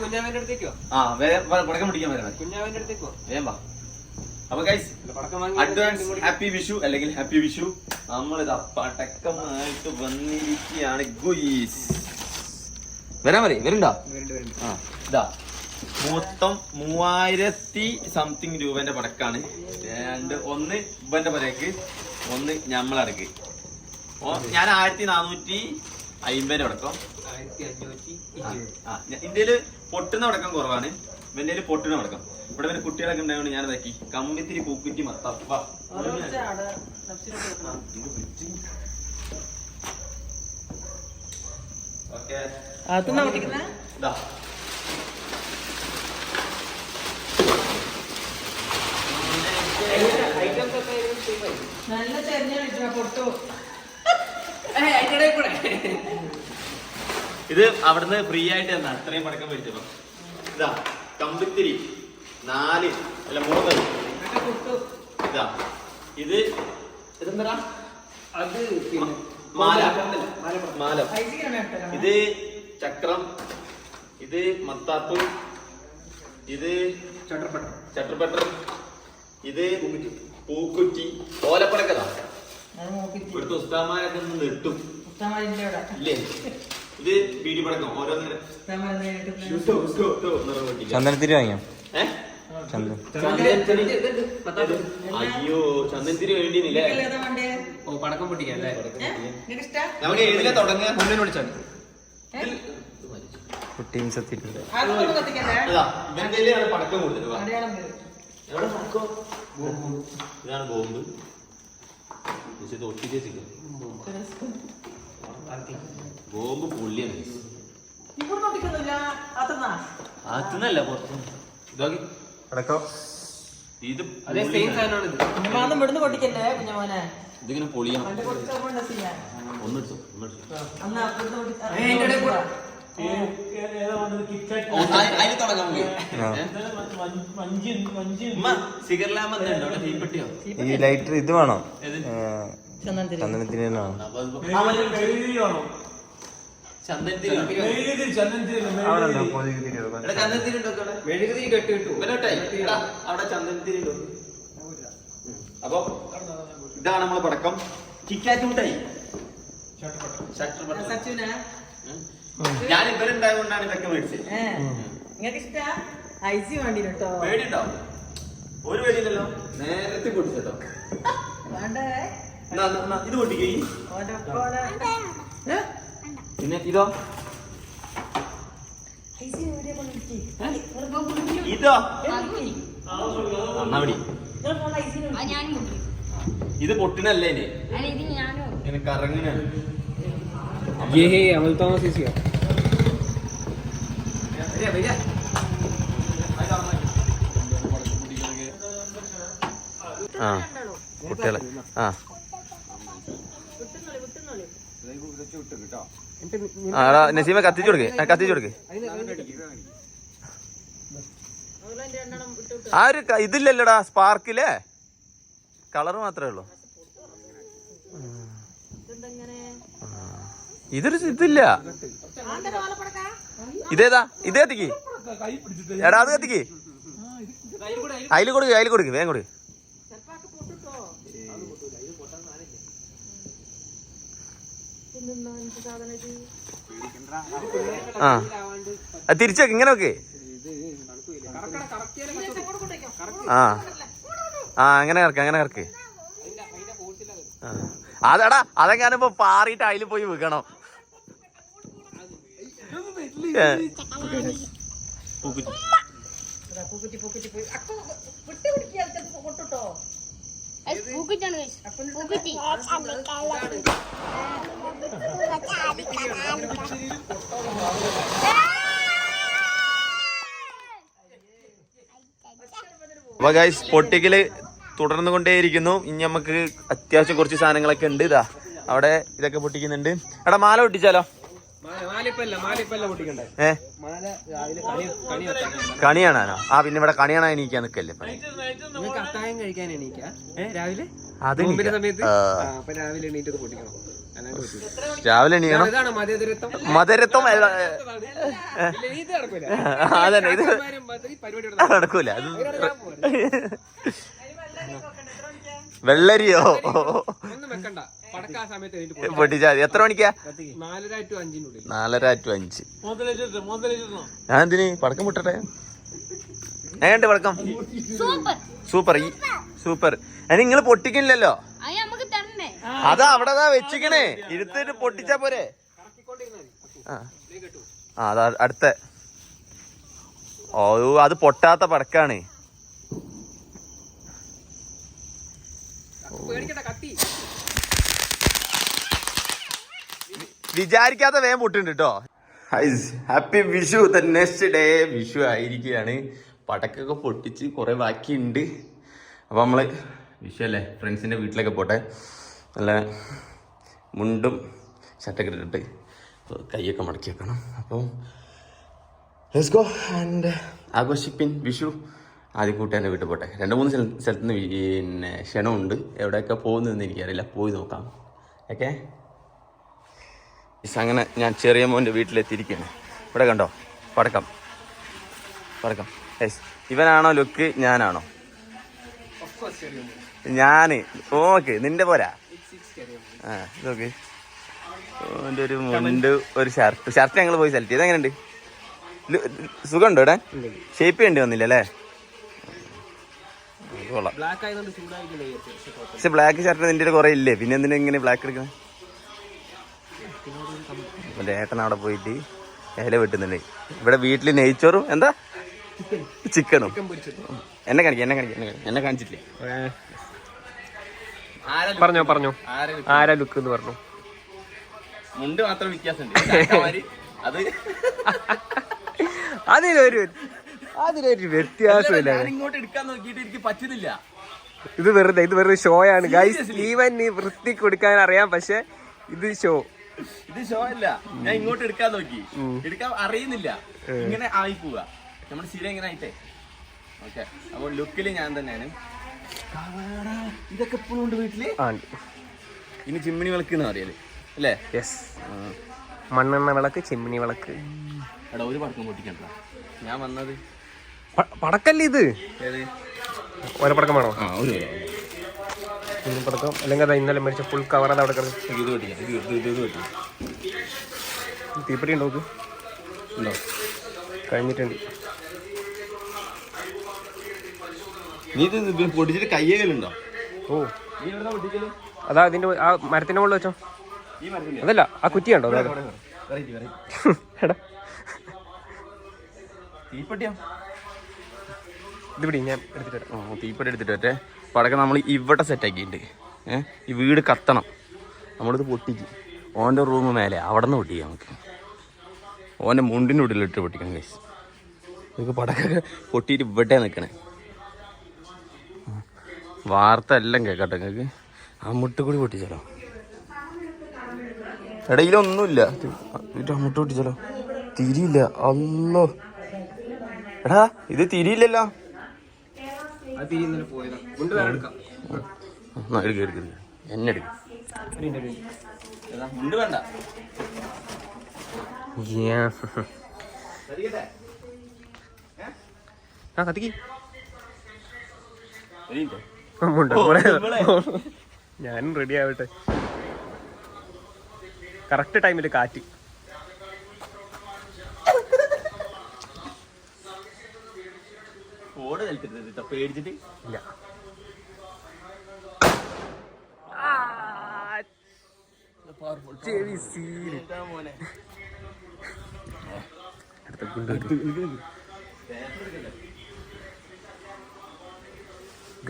കുഞ്ഞാവന്റെ അടുത്തേക്കോ? പടക്കം പിടിക്കാൻ വരാം. കുഞ്ഞാവന്റെ അടുത്തേക്കോ? വേഗം വാ. അപ്പൊ ഗൈസ് അഡ്വാൻസ് ഹാപ്പി വിഷു അല്ലെങ്കിൽ ഹാപ്പി വിഷു. നമ്മളിതാ പടക്കമായിട്ട് വന്നിരിക്കുകയാണ്. വരാൻ മതി, വരുന്നുണ്ടോ? ഇതാ മൊത്തം 3000 സംതിങ് രൂപന്റെ പടക്കാണ്. ഒന്ന് ഇവന്റെ പരക്ക്, ഒന്ന് ഞമ്മളടക്ക്. ഞാൻ 1450 പടക്കം. ഇന്ത്യയില് പൊട്ടുന്ന പടക്കം കുറവാണ്, ഇവന്റെ പൊട്ടുന്ന പടക്കം. ഇവിടെ പിന്നെ കുട്ടികളൊക്കെ ഉണ്ടായതുകൊണ്ട് ഞാൻ ഇതാക്കി കമ്പിത്തിരി പൂക്കുറ്റി മത്തപ്പ. ഓക്കെ ഇത് അവിടുന്ന് ഫ്രീ ആയിട്ട് തന്നെ അത്രയും പടക്കം മേടിച്ചപ്പോ. ഇതാ കമ്പിത്തിരി 4 അല്ല 3. ഇതാ ഇത് ഇതെന്താ? അത് മാല. ഇത് ചക്രം, ഇത് മത്താപ്പ്, ഇത് ചട്ടർപട്ടർ, ഇത് പൂക്കുറ്റി, ഓലപ്പടക്കതാ. ഇവിടുത്തെ ഉസ്താമാരൊക്കെ നെട്ടും ഇല്ലേ. ഇത് ബീഡി പടക്കം ഓരോന്നിങ്ങനെ. ചന്ദനത്തിരി വാങ്ങിയോ? അയ്യോ ചന്ദനത്തിരി വേണ്ടിയില്ലേ? പടക്കം പൊട്ടിക്കല്ലേ? നമുക്ക് ഏതിലെ തുടങ്ങുക? മുന്നിൽ വിളിച്ചാൽ ഇവന്റെയിലാണ് പടക്കം കൂടുതൽ. ഇതാണ് ബോംബ്. ബോംബ് പൊള്ളിയാണ്. അത്തുന്നല്ല പുറത്ത്. ഇത് ഇതിങ്ങനെ പൊളിയാണ്. ഒന്നെടുത്തു അതിന് തുടങ്ങാൻ തീപ്പെട്ടിയോ? ഈ ലൈറ്റർ ഇത് വേണോ? ചന്ദനത്തിന് വേണോ? അപ്പൊ ഇതാണ് നമ്മളെ പടക്കം. കിക്കാറ്റ് മുട്ടായി. ഞാൻ ഇവരുണ്ടായതുകൊണ്ടാണ് ഇതൊക്കെ മേടിച്ചത്. പേടിയുണ്ടോ? ഒരു പേടിയില്ലല്ലോ. നേരത്തെ പൊട്ടിച്ചോ. ഇത് പൊട്ടിക്കേ. പിന്നെ ഇതോ ഇതോ അന്നാ ഇത് പൊട്ടിനല്ലേ കറങ്ങിനാണ്. അമൽ തോമസ് കുട്ടികളെ നസീമ കത്തിച്ചു കൊടുക്ക്. ആ ഒരു ഇതില്ലല്ലോടാ സ്പാർക്കില്ലേ, കളറ് മാത്രമേ ഉള്ളൂ. ഇതൊരു ഇതില്ല. ഇതേതാ? ഇത് കത്തിക്ക്. എടാ അത് കത്തിക്ക്. അതിൽ കൊടുക്ക് വേഗം കൊടുക്ക്. തിരിച്ചു വെക്ക്, ഇങ്ങനെ വെക്ക്. അങ്ങനെ കറക്ക്. അതെടാ അതെങ്ങാനിപ്പോ പാറിയിട്ട് അതിൽ പോയി വെക്കണം. അപ്പൊ ഗൈസ് പൊട്ടിക്കല് തുടർന്നു കൊണ്ടേയിരിക്കുന്നു. ഇനി നമുക്ക് അത്യാവശ്യം കുറച്ച് സാധനങ്ങളൊക്കെ ഉണ്ട്. ഇതാ അവിടെ ഇതൊക്കെ പൊട്ടിക്കുന്നുണ്ട്. എടാ മാല പൊട്ടിച്ചാലോ? കണി കാണാനോ? പിന്നെ ഇവിടെ കണി കാണാൻ എണീക്കാൻ നിക്കല്ലേ അത്താഴം കഴിക്കാൻ എണീക്കാ രാവിലെ. അത് സമയത്ത് രാവിലെ എണീറ്റത് പൊട്ടിക്കണം. രാവിലെ എണീക്കണം. ഇതാണ് മതേതരത്വം. മധുരത്വം ഇത് നടക്കൂല. അതന്നെ ഇത് പരിപാടി നടക്കൂല. അത് വെള്ളരിയോ ഒന്നും വെക്കണ്ട. പടക്ക ആ സമയത്ത് പൊട്ടിച്ചാ മതി. എത്ര മണിക്കാ? 4 to 5 4:30 to 5. ഞാൻ എന്തിന് പടക്കം പൊട്ടട്ടെ? എങ്ങനെയുണ്ട് പടക്കം? Super super. അതിന് നിങ്ങള് പൊട്ടിക്കില്ലല്ലോ. അതാ അവിടെ വെച്ചിക്കണേ, ഇരുത്തിട്ട് പൊട്ടിച്ചാ പോരെ. ആ അതാ അടുത്ത. ഓ അത് പൊട്ടാത്ത പടക്കാണ്. വിചാരിക്കാത്ത വേഗം പൊട്ടുണ്ട് കേട്ടോ. Happy Vishu. Next day Vishu ആയിരിക്കുകയാണ്. പടക്കൊക്കെ പൊട്ടിച്ച് കുറെ ബാക്കിയുണ്ട്. അപ്പോൾ നമ്മള് വിഷു അല്ലേ, ഫ്രണ്ട്സിന്റെ വീട്ടിലൊക്കെ പോട്ടെ. നല്ല മുണ്ടും ഷർട്ടൊക്കെ ഇട്ടിട്ട് കൈയൊക്കെ മടക്കി വെക്കണം. അപ്പോൾ ലെറ്റ്സ് ഗോ ആൻഡ് ആഘോഷിപ്പിൻ വിഷു. ആദ്യം കൂട്ടുകാരൻ്റെ വീട്ടിൽ പോട്ടെ. 2-3 സ്ഥലത്ത് നിന്ന് പിന്നെ ക്ഷണമുണ്ട്. എവിടെയൊക്കെ പോകുന്നതെന്ന് എനിക്കറിയില്ല, പോയി നോക്കാം. ഓക്കെ. അങ്ങനെ ഞാൻ ചെറിയ മോൻ്റെ വീട്ടിലെത്തിയിരിക്കുകയാണ്. ഇവിടെ കണ്ടോ പടക്കം പടക്കം. ഇവനാണോ ലുക്ക്, ഞാനാണോ? ഞാന്. ഓക്കെ, നിന്റെ പോരാ. ആ ഇതൊക്കെ ഓൻ്റെ ഒരു മുണ്ട്, ഒരു ഷർട്ട് ഞങ്ങൾ പോയി സെലക്ട് ചെയ്ത്. എങ്ങനെയുണ്ട്? സുഖമുണ്ടോ ഇടാൻ? ഷേപ്പ് ചെയ്യേണ്ടി വന്നില്ല അല്ലേ? കൊള്ളാം. പക്ഷെ ബ്ലാക്ക് ഷർട്ട് നിന്റെ കുറെ ഇല്ലേ, പിന്നെ എന്തിനാ ഇങ്ങനെ ബ്ലാക്ക് എടുക്കുന്നത്? എൻ്റെ ഏട്ടൻ അവിടെ പോയിട്ട് ഇല വെട്ടുന്നുണ്ട്. ഇവിടെ വീട്ടിൽ നെയ്ച്ചോറും എന്താ ചിക്കനും. എന്നെ കാണിച്ചിട്ടില്ലേ? പറഞ്ഞോ ആരാ ലുക്ക് എന്ന് പറഞ്ഞു. മുണ്ട് മാത്രം വ്യത്യാസമുണ്ട്. അതിലൊരു വ്യത്യാസമില്ല. ഇങ്ങോട്ട് എടുക്കാൻ നോക്കിയിട്ട് എനിക്ക് പറ്റുന്നില്ല. ഇത് വെറുതെ ഷോ ആണ് ഗൈസ്. ഈവൻ നീ വൃത്തി കൊടുക്കാൻ അറിയാം, പക്ഷെ ഇത് ഷോ അല്ല. ഞാൻ ഇങ്ങോട്ട് എടുക്കാൻ നോക്കി, എടുക്കാൻ അറിയുന്നില്ല. ഇങ്ങനെ ആയി പോവാ നമ്മുടെ ശീലം ഇങ്ങനെ ആയിട്ടേ. ഓക്കെ, അപ്പോൾ ലുക്കില് ഞാൻ തന്നെയാണ്. ഇതൊക്കെ എപ്പോഴും ഉണ്ട് വീട്ടില്. ഇനി ചിമ്മിണി വിളക്ക് എന്ന് അറിയാല് അല്ലേ? യെസ്, മണ്ണെണ്ണ വിളക്ക്, ചിമ്മിണി വിളക്ക്. എടാ ഒരു പടക്കം പൊട്ടിക്കണ്ട. ഞാൻ വന്നത് പടക്കല്ലേ ഇത്? ഓരോ പടക്കം വേണോ? ഒരു പടക്കം അല്ലെങ്കിൽ അതാ ഇന്നലെ മേടിച്ച ഫുൾ കവർ അത് അവിടെ തീപ്പെട്ടി ഉണ്ടോ? ഉണ്ടോ? കഴിഞ്ഞിട്ടുണ്ട്. നീ ഇത് പൊട്ടിച്ചിട്ട് കയ്യേലുണ്ടോ? ഓ അതാ അതിന്റെ ആ മരത്തിന്റെ മുകളിൽ വെച്ചോ. അതല്ല, ആ കുറ്റി ഉണ്ടോ? എടാ തീപ്പെട്ടിയാ ഇത് പിടി, ഞാൻ എടുത്തിട്ട് വരാം. തീപ്പെട്ടി എടുത്തിട്ട് വരട്ടെ. പടക്കം നമ്മൾ ഇവിടെ സെറ്റാക്കിയിട്ടുണ്ട്. ഈ വീട് കത്തണം. നമ്മളിത് പൊട്ടിക്ക്. ഓൻ്റെ റൂം മേലെ അവിടെ നിന്ന് പൊട്ടിക്കാം. നമുക്ക് ഓൻ്റെ മുണ്ടിൻ്റെ ഉള്ളിലിട്ട് പൊട്ടിക്കണം ഗൈസ്. നമുക്ക് പടക്കൊക്കെ പൊട്ടിയിട്ട് ഇവിടെ നിൽക്കണേ. വാർത്ത എല്ലാം കേൾക്കട്ടെ നിങ്ങൾക്ക്. ആ മുട്ട് കൂടി പൊട്ടിച്ചാലോ? ഇടയിലൊന്നുമില്ല. മുട്ട പൊട്ടിച്ചാലോ? തിരിയില്ല. അല്ലോ എടാ, ഇത് തിരിയില്ലല്ലോ. എന്നെ എടുക്കും. മുണ്ട് വേണ്ട. ആ കത്തിക്ക്. ഞാനും റെഡി ആവട്ടെ. കറക്റ്റ് ടൈമിൽ കാറ്റ്. പേടിച്ചിട്ട് ഇല്ല.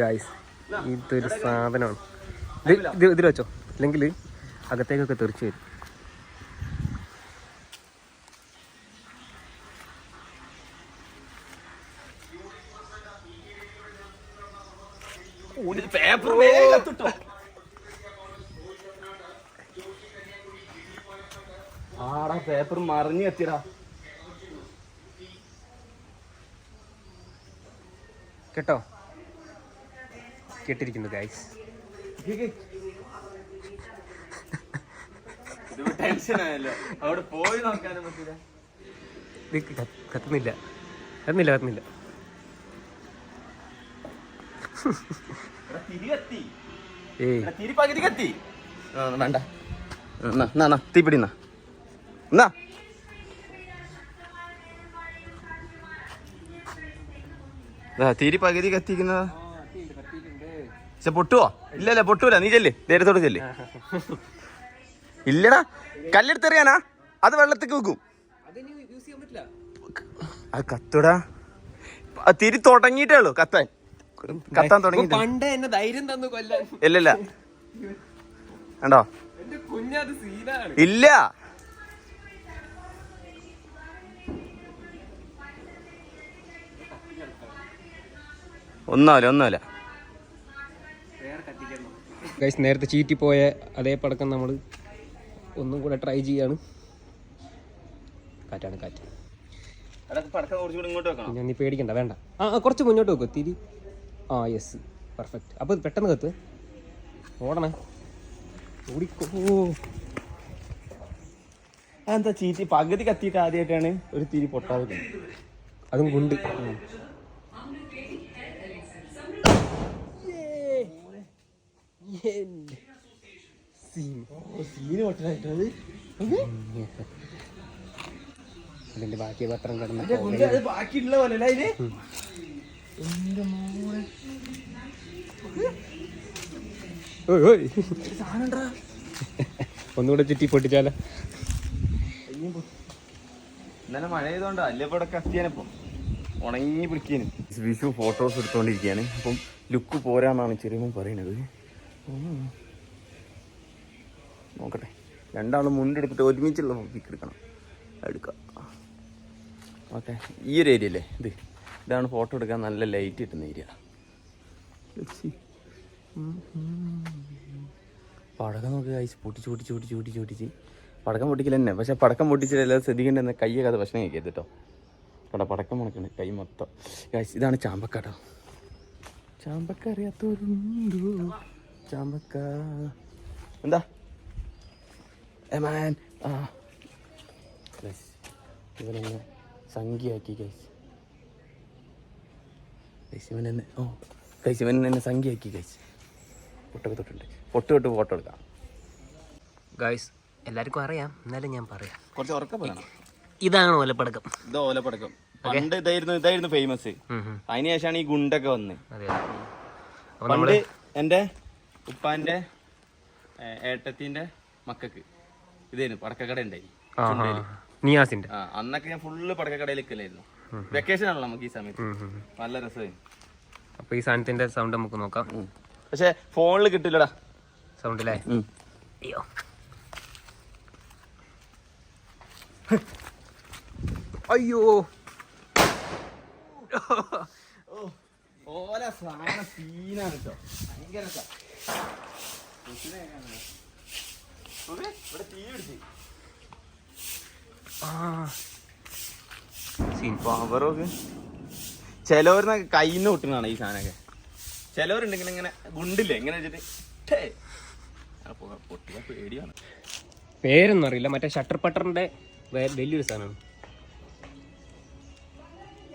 ഗൈസ്, ഇതൊരു സാധനമാണ്. ഇതിൽ വെച്ചോ, അല്ലെങ്കിൽ അകത്തേക്കൊക്കെ തെറിച്ചു വരും. പേപ്പർ ആടാ, പേപ്പർ മറിഞ്ഞു എത്തിയടാ. കേട്ടോ, കേട്ടിരിക്കുന്നു ഗൈസ്. ടെൻഷൻ ആയല്ലോ അവിടെ പോയി നോക്കാനും പറ്റില്ല. കത്തുന്നില്ല കത്തുന്നില്ല കത്തുന്നില്ല. തിരി കത്തി, ഏയ് തിരി പകുതി കത്തി. വേണ്ട, തീപ്പിടി എന്നാ. തിരി പകുതി കത്തിക്കുന്നതാ. പക്ഷെ പൊട്ടുവോ? ഇല്ലല്ല പൊട്ടൂല. നീ ചെല്ല്, ധൈര്യത്തോടെ ചെല്ല്. ഇല്ലടാ, കല്ലെടുത്തെറിയാനാ? അത് വെള്ളത്തേക്ക് വെക്കും. അത് കത്തുടാ. തിരി തുടങ്ങിയിട്ടേ ഉള്ളൂ കത്താൻ തുടങ്ങി. പണ്ട് എന്നെ ധൈര്യം തന്നു കൊല്ലാൻ. ഇല്ലല്ല കണ്ടോ? കുഞ്ഞത് സീനാണ്. ഇല്ല ഒന്നുമില്ല. ഗൈസ്, നേരത്തെ ചീറ്റിപ്പോയ അതേ പടക്കം നമ്മൾ ഒന്നും കൂടെ ട്രൈ ചെയ്യാണ്. കാറ്റാണ് കാറ്റ്. ഞാൻ നീ പേടിക്കണ്ട, വേണ്ട. കുറച്ച് മുന്നോട്ട് വെക്കും തിരി. Yes, perfect. അപ്പോൾ പെട്ടെന്ന് കത്ത്. ഓടണേ, ഓടിക്കോ. എന്താ ചീറ്റി പകുതി കത്തിയിട്ട് ആദ്യമായിട്ടാണ് ഒരു തിരി പൊട്ടാതെ. അതും കൊണ്ട് അതിന്റെ ബാക്കി പത്രം കിടന്ന ബാക്കിയുള്ള പോലെ അതിന്. ഒന്നുകൂടെ ചുറ്റി പൊട്ടിച്ചാലോ? ഇന്നലെ മഴ ചെയ്തോണ്ടാ അല്ലേ ഇവിടെ കത്തിയാനിപ്പം ഉണങ്ങി പിടിക്കാനും. വിഷു ഫോട്ടോസ് എടുത്തോണ്ടിരിക്കുകയാണ്. അപ്പം ലുക്ക് പോരാന്നാണ് ചെറിയ പറയണത്. നോക്കട്ടെ, രണ്ടാളും മുണ്ടെടുത്തിട്ട് ഒരുമിച്ചുള്ള പിക്ക് എടുക്കാം. ഓക്കെ, ഈ ഒരു ഏരിയ അല്ലേ ഇതാണ് ഫോട്ടോ എടുക്കാൻ നല്ല ലൈറ്റ് കിട്ടുന്ന ഏരിയ. പടക്കം നോക്കി കഴിച്ച് പൊട്ടിച്ച് പടക്കം പൊട്ടിക്കൽ തന്നെ. പക്ഷെ പടക്കം പൊട്ടിച്ചിട്ട് എല്ലാം ശ്രദ്ധിക്കേണ്ട കയ്യൊക്കെ അത് ഭക്ഷണം കഴിക്കരുത് കേട്ടോ. പടക്കം മുടക്കണേ കൈ മൊത്തം. ഇതാണ് ചാമ്പക്കാട്ടോ. ചാമ്പക്ക അറിയാത്തോരുണ്ടോ? ചാമ്പക്ക എന്താ മാൻ. ഇവനെന്നെ സംഖ്യയാക്കി ഇവനെന്നെ സംഖ്യയാക്കി പൊട്ടൊക്കെ തൊട്ടുണ്ട്. പൊട്ട് ഫോട്ടോ എടുക്കാം. ഗൈസ്, എല്ലാവർക്കും അറിയാം, എന്നാലും ഞാൻ പറയാം. കുറച്ച് ഉറക്കം പറയണം. ഇതാണ് ഓലപ്പടക്കം. ഇത് ഓലപ്പടക്കം. പണ്ട് ഇതായിരുന്നു ഫേമസ്. അതിനുശേഷമാണ് ഈ ഗുണ്ടൊക്കെ വന്ന്. പണ്ട് എൻ്റെ ഉപ്പാന്റെ ഏട്ടത്തിന്റെ മക്കൾക്ക് ഇതായിരുന്നു പടക്കക്കട ഉണ്ടായി. നിയാസിന്റെ. അന്നൊക്കെ ഞാൻ ഫുള്ള് പടക്കക്കടയിൽ നിൽക്കലായിരുന്നു. വെക്കേഷൻ ആണല്ലോ നമുക്ക് ഈ സമയത്ത്. നല്ല രസമായിരുന്നു. അപ്പൊ ഈ സാധനത്തിന്റെ സൗണ്ട് നമുക്ക് നോക്കാം. പക്ഷെ ഫോണിൽ കിട്ടില്ലടാ സൗണ്ട് അല്ലേ? അയ്യോ, അയ്യോ, ഓല സാധനം സീനാണ് കേട്ടോ. ഭയങ്കര ഇവിടെ തീ പിടിച്ച് പവറൊക്കെ ചിലവരുന്ന കയ്യിൽ നിന്ന് പൊട്ടുന്നതാണ് ഈ സാധനമൊക്കെ. ചിലവരുണ്ടെങ്കിൽ ഇങ്ങനെ ഗുണ്ടില്ലേ ഇങ്ങനെ വെച്ചിട്ട് പൊട്ടുക പേടിയാണ്. പേരൊന്നും അറിയില്ല. മറ്റേ ഷട്ടർ പട്ടറിന്റെ വലിയൊരു സാധനമാണ്.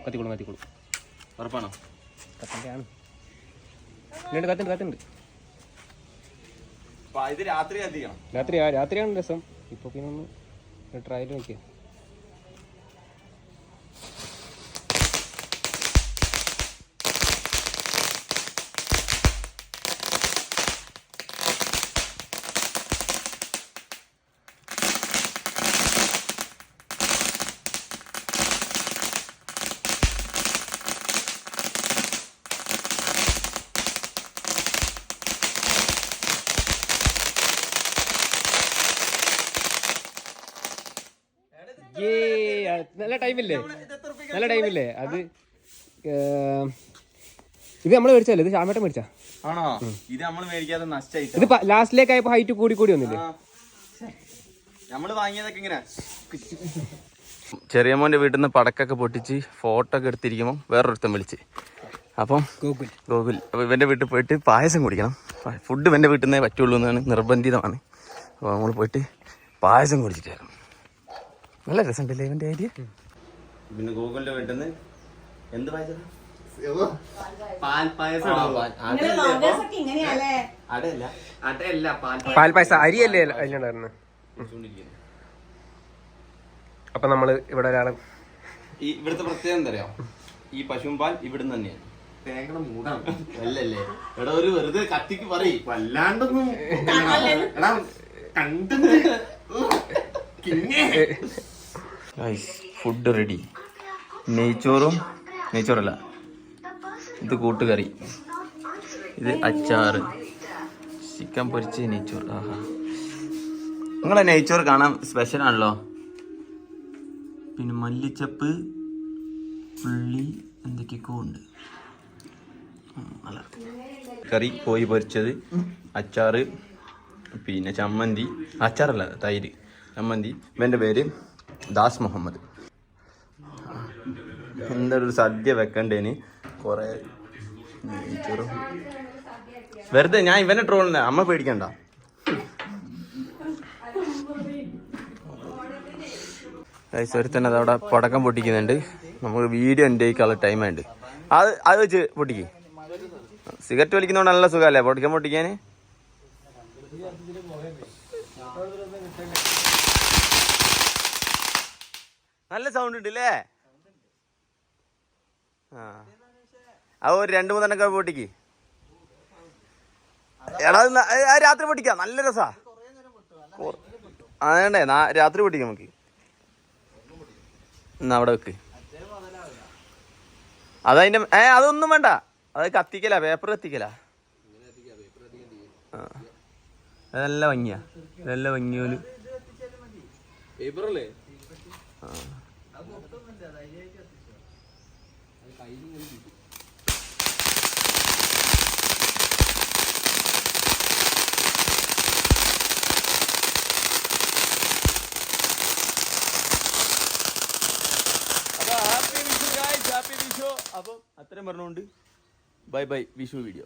കത്തിക്കോളും. ഉറപ്പാണോ? കത്തിന്റെ ആണ്. കത്തുണ്ട്. ഇത് രാത്രി കത്തിക്കണം. രാത്രിയാണ് രസം. ഇപ്പൊ പിന്നെ ഒന്ന് ട്രയൽ നോക്കിയാ. നല്ല ടൈമില്ലേ അത്? ഇത് നമ്മള് മേടിച്ചല്ലേ? ഇത് ശ്യാമേട്ടൻ മേടിച്ചാ? ആണോ? ഇത് നമ്മള് മേടിക്കാതെ നഷ്ടായി. ഇത് ലാസ്റ്റിലേക്ക് ആയപ്പോ ഹൈറ്റ് കൂടി വന്നില്ലേ? നമ്മള് വാങ്ങിയതൊക്കെ ഇങ്ങനെ. ചെറിയമ്മോന്റെ വീട്ടിൽ നിന്ന് പടക്കൊക്കെ പൊട്ടിച്ച് ഫോട്ടോ ഒക്കെ എടുത്തിരിക്കുമ്പോൾ വേറൊരുത്തൻ വിളിച്ച്. അപ്പം ഗോകുൽ അപ്പോൾ ഇവൻ്റെ വീട്ടിൽ പോയിട്ട് പായസം കുടിക്കണം. ഫുഡ് ഇവൻ്റെ വീട്ടിൽ നിന്നേ പറ്റുള്ളൂ എന്നാണ്, നിർബന്ധിതമാണ്. അപ്പോൾ നമ്മൾ പോയിട്ട് പായസം കുടിച്ചിട്ടായിരുന്നു. നല്ല രസമുണ്ടല്ലേ ഇവന്റെ ഐഡിയ. പിന്നെ ഗൂഗിളിന്റെ വീട്ടിൽ നിന്ന് എന്ത് പായസം? പാൽ പായസം അരിയല്ലേ അതിലുണ്ടായിരുന്നു. അപ്പൊ നമ്മള് ഇവിടെ ഒരാളെ ഇവിടുത്തെ പ്രത്യേകത എന്താ അറിയോ? ഈ പശുമ്പാൽ ഇവിടുന്ന് തന്നെയാണ്. തേങ്ങയുടെ മൂടാണ് അല്ലല്ലേ എടാ. ഒരു വെറുതെ കത്തിക്ക് പറയും വല്ലാണ്ടൊന്നും ഫുഡ് റെഡി. നെയ്ച്ചോറല്ല, ഇത് കൂട്ടുകറി, ഇത് അച്ചാറ്, ചിക്കൻ പൊരിച്ച് നെയ്ച്ചോറ്. ആഹാ, നിങ്ങളെ നെയ്ച്ചോറ് കാണാൻ സ്പെഷ്യൽ ആണല്ലോ. പിന്നെ മല്ലിച്ചപ്പ്, ഉള്ളി, എന്തൊക്കെയൊക്കെ ഉണ്ട്. കറി, കോഴി പൊരിച്ചത്, അച്ചാറ്, പിന്നെ ചമ്മന്തി, അച്ചാറല്ല തൈര്, ചമ്മന്തി. ഇവൻ്റെ പേര് ദാസ് മുഹമ്മദ്. എന്തൊരു സദ്യ വെക്കണ്ടേന് കുറെ നെയ്ച്ചോറും. വെറുതെ ഞാൻ ഇവനെ ട്രോളിനെ, അമ്മ പേടിക്കണ്ട. തന്നെ അതവിടെ പടക്കം പൊട്ടിക്കുന്നുണ്ട്. നമുക്ക് വീഡിയോ എൻ്റെ കയ്യിലുള്ള ടൈം ഉണ്ട്. അത് വെച്ച് പൊട്ടിക്ക്. സിഗരറ്റ് വലിക്കുന്നതുകൊണ്ട് നല്ല സുഖമല്ലേ പൊട്ടിക്കാൻ. നല്ല സൗണ്ട് ഉണ്ട് അല്ലേ? അത് ഒരു 2-3 പൊട്ടിക്ക്. എടാ രാത്രി പൊട്ടിക്കാം, നല്ല രസാ. അതേണ്ടേ രാത്രി പൊട്ടിക്കാം നമുക്ക്. എന്നാ അവിടെ വെക്ക്. അതതിന്റെ അതൊന്നും വേണ്ട, അത് കത്തിക്കല, പേപ്പർ കത്തിക്കല. അതല്ല ഭംഗിയാ, നല്ല ഭംഗിയോല്. അപ്പം അത്രയും പറഞ്ഞുകൊണ്ട് ബൈ ബൈ വിഷു വീഡിയോ.